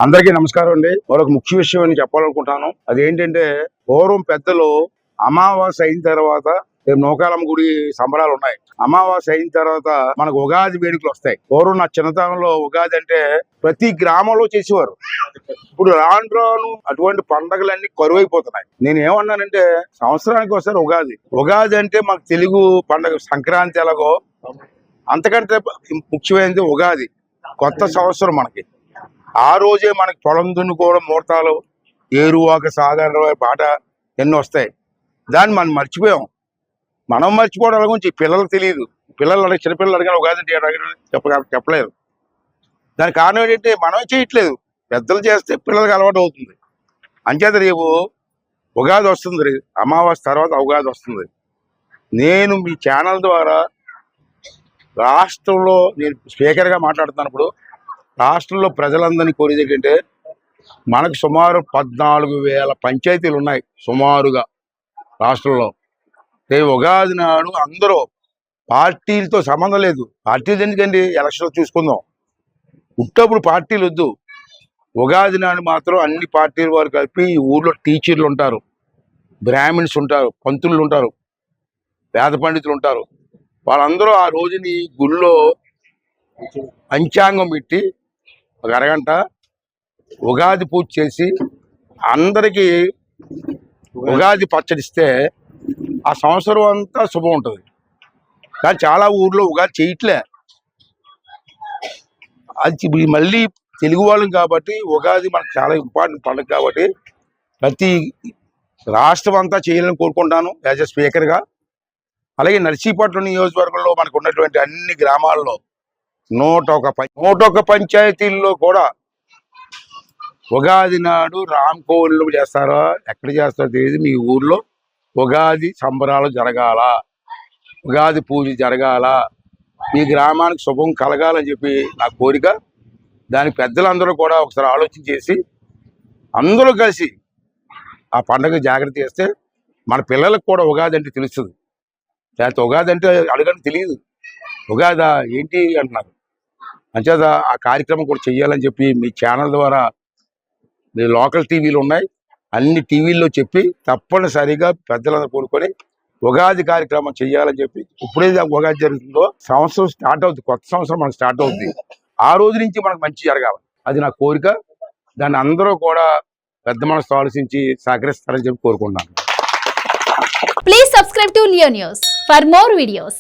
అందరికీ నమస్కారం అండి. మరొక ముఖ్య విషయం అని చెప్పాలనుకుంటాను. అదేంటంటే పూర్వం పెద్దలు అమావాస్య అయిన తర్వాత నూకాలమ్మ గుడి సంబరాలు ఉన్నాయి. అమావాస్య అయిన తర్వాత మనకు ఉగాది వేడుకలు వస్తాయి. పూర్వం నా చిన్నతనంలో ఉగాది అంటే ప్రతి గ్రామంలో చేసేవారు. ఇప్పుడు రాను రాను అటువంటి పండగలన్నీ కరువైపోతున్నాయి. నేను ఏమన్నానంటే సంవత్సరానికి ఒకసారి ఉగాది. ఉగాది అంటే మనకు తెలుగు పండగ సంక్రాంతి ఎలాగో అంతకంటే ముఖ్యమైనది ఉగాది. కొత్త సంవత్సరం మనకి. ఆ రోజే మనకి పొలం దున్నుకోవడం, ముహూర్తాలు, ఏరువాక సాగర పాట ఎన్నో వస్తాయి. దాన్ని మనం మర్చిపోయాం. మనం మర్చిపోవడం గురించి పిల్లలకు తెలియదు. చిన్నపిల్లలు అడిగారు ఉగాది చెప్పలేరు. దానికి కారణం ఏంటంటే మనమే చేయట్లేదు. పెద్దలు చేస్తే పిల్లలకి అలవాటు అవుతుంది. అంచేత రేపు ఉగాది వస్తుంది. అమావాస్య తర్వాత ఉగాది వస్తుంది. నేను మీ ఛానల్ ద్వారా రాష్ట్రంలో నేను స్పీకర్గా మాట్లాడుతున్నప్పుడు రాష్ట్రంలో ప్రజలందరినీ కోరేది ఏంటంటే మనకు సుమారు 14,000 పంచాయతీలు ఉన్నాయి సుమారుగా రాష్ట్రంలో. రేపు ఉగాది నాడు అందరూ పార్టీలతో సంబంధం లేదు. పార్టీలు ఎందుకండి, ఎలక్షన్లు చూసుకుందాం. ఉట్టప్పుడు పార్టీలు వద్దు. ఉగాది నాడు మాత్రం అన్ని పార్టీల వారు కలిపి ఈ ఊర్లో టీచర్లు ఉంటారు, బ్రాహ్మిన్స్ ఉంటారు, పంతులు ఉంటారు, వేద పండితులు ఉంటారు. వాళ్ళందరూ ఆ రోజుని గుళ్ళో పంచాంగం పెట్టి ఒక అరగంట ఉగాది పూజ చేసి అందరికీ ఉగాది పచ్చడిస్తే ఆ సంవత్సరం అంతా శుభం ఉంటుంది. కానీ చాలా ఊర్లో ఉగాది చేయట్లే. అది మళ్ళీ తెలుగు వాళ్ళం కాబట్టి ఉగాది మనకు చాలా ఇంపార్టెంట్ పండుగ కాబట్టి ప్రతి రాష్ట్రం అంతా చేయాలని కోరుకుంటాను యాజ్ ఎ స్పీకర్గా. అలాగే నర్సీపట్నం నియోజకవర్గంలో మనకు ఉన్నటువంటి అన్ని గ్రామాల్లో 101 పంచాయతీల్లో కూడా ఉగాది నాడు రామ్కోళ్ళు చేస్తారో ఎక్కడ చేస్తారో తెలియదు. మీ ఊర్లో ఉగాది సంబరాలు జరగాల, ఉగాది పూజ జరగాల, మీ గ్రామానికి శుభం కలగాలని చెప్పి నా కోరిక. దానికి పెద్దలందరూ కూడా ఒకసారి ఆలోచన చేసి అందరూ కలిసి ఆ పండుగ జాగ్రత్త చేస్తే మన పిల్లలకు కూడా ఉగాది అంటే తెలుస్తుంది. లేకపోతే ఉగాది అంటే అడగని తెలియదు. ఉగాదా ఏంటి అంటున్నారు. అంచేత ఆ కార్యక్రమం కూడా చెయ్యాలని చెప్పి మీ ఛానల్ ద్వారా, మీ లోకల్ టీవీలు ఉన్నాయి అన్ని టీవీల్లో చెప్పి తప్పనిసరిగా పెద్దలందరూ కోరుకొని ఉగాది కార్యక్రమం చెయ్యాలని చెప్పి, ఇప్పుడేది ఉగాది జరుగుతుందో సంవత్సరం స్టార్ట్ అవుతుంది, కొత్త సంవత్సరం మనకు స్టార్ట్ అవుతుంది. ఆ రోజు నుంచి మనకు మంచి జరగాలి. అది నా కోరిక. దాన్ని అందరూ కూడా పెద్ద మనసు ఆలోచించి సహకరిస్తారని చెప్పి కోరుకుంటున్నాను. Please subscribe to Leo News for more videos.